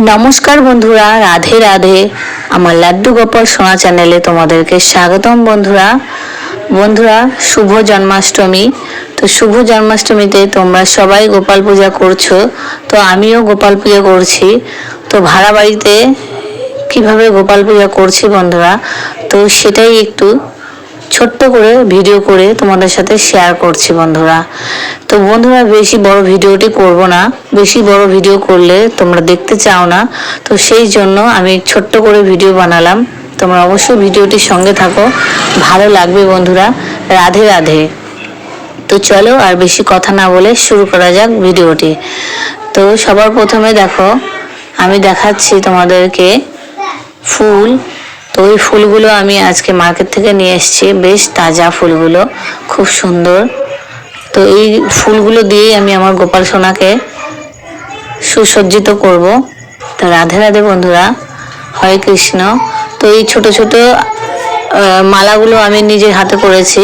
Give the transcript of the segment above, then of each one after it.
নমস্কার বন্ধুরা, রাধে রাধে। আমার লাড্ডু গোপাল সোনা চ্যানেলে তোমাদেরকে স্বাগতম। বন্ধুরা শুভ জন্মাষ্টমী। তো শুভ জন্মাষ্টমীতে তোমরা সবাই গোপাল পূজা করছো, তো আমিও গোপাল পূজা করছি। তো ভাড়া বাড়িতে কিভাবে গোপাল পূজা করছি বন্ধুরা, তো সেটাই একটু ছোট্ট করে ভিডিও করে তোমাদের সাথে শেয়ার করছি বন্ধুরা। তো বন্ধুরা বেশি বড় ভিডিওটি করব না, বেশি বড় ভিডিও করলে তোমরা দেখতে চাও না, তো সেই জন্য আমি ছোট্ট করে ভিডিও বানালাম। তোমরা অবশ্যই ভিডিওটির সঙ্গে থাকো, ভালো লাগবে বন্ধুরা। রাধে রাধে। তো চলো আর বেশি কথা না বলে শুরু করা যাক ভিডিওটি। তো সবার প্রথমে দেখো, আমি দেখাচ্ছি তোমাদেরকে ফুল। তো ওই ফুলগুলো আমি আজকে মার্কেট থেকে নিয়ে এসেছি, বেশ তাজা ফুলগুলো, খুব সুন্দর। তো এই ফুলগুলো দিয়েই আমি আমার গোপাল সোনাকে সুসজ্জিত করব। তো রাধে রাধে বন্ধুরা, হরে কৃষ্ণ। তো এই ছোট ছোট মালাগুলো আমি নিজের হাতে করেছি।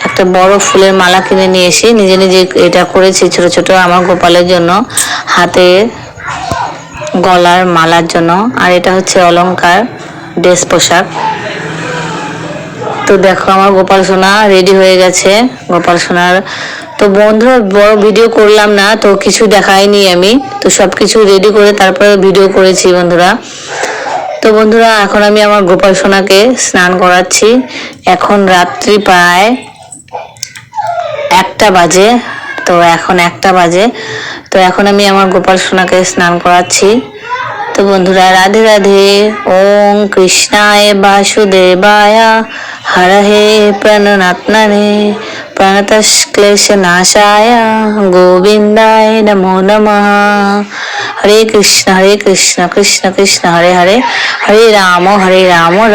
একটা বড় ফুলের মালা কিনে নিয়ে এসে নিজে নিজে এটা করেছি ছোট ছোট আমার গোপালের জন্য, হাতে গলার মালার জন্য। আর এটা হচ্ছে অলংকার, ড্রেস পোশাক। তো দেখো আমার গোপাল সোনা রেডি হয়ে গেছে। গোপাল সোনার তো বন্ধুরা বড় ভিডিও করলাম না, তো কিছু দেখাইনি আমি, তো সব কিছু রেডি করে তারপরে ভিডিও করেছি বন্ধুরা। তো বন্ধুরা এখন আমি আমার গোপাল সোনাকে স্নান করাচ্ছি। এখন রাত্রি প্রায় 1টা বাজে। তো এখন 1টা বাজে। তো এখন আমি আমার গোপাল সোনাকে স্নান করাচ্ছি। তো বন্ধুরা রাধে রাধে। ওম কৃষ্ণায় বাসুদেবায় হরহে প্রণনাত্মনে প্রণতক্লেশ নাশায় গোবিন্দায় নমো নমঃ। হরে কৃষ্ণ কৃষ্ণ কৃষ্ণ হরে হরে, হরে রাম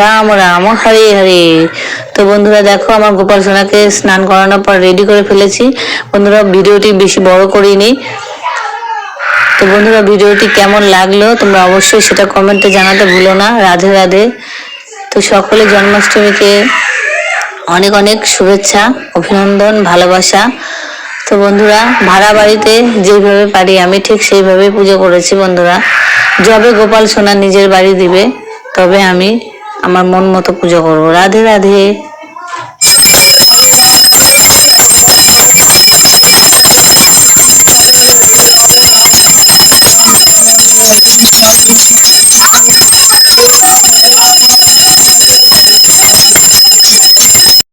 রাম রাম হরে হরে। তো বন্ধুরা দেখো আমার গোপাল সোনাকে স্নান করানোর পর রেডি করে ফেলেছি বন্ধুরা। ভিডিওটি বেশি বড় করিনি। তো বন্ধুরা ভিডিওটি কেমন লাগলো তোমরা অবশ্যই সেটা কমেন্টে জানাতে ভুলো না। রাধে রাধে। তো সকলে জন্মাষ্টমীকে অনেক অনেক শুভেচ্ছা, অভিনন্দন, ভালোবাসা। তো বন্ধুরা ভাড়া বাড়িতে যেইভাবে পারি আমি ঠিক সেইভাবে পুজো করেছি বন্ধুরা। যবে গোপাল সোনা নিজের বাড়ি দিবে তবে আমি আমার মন মতো পুজো করবো। রাধে রাধে।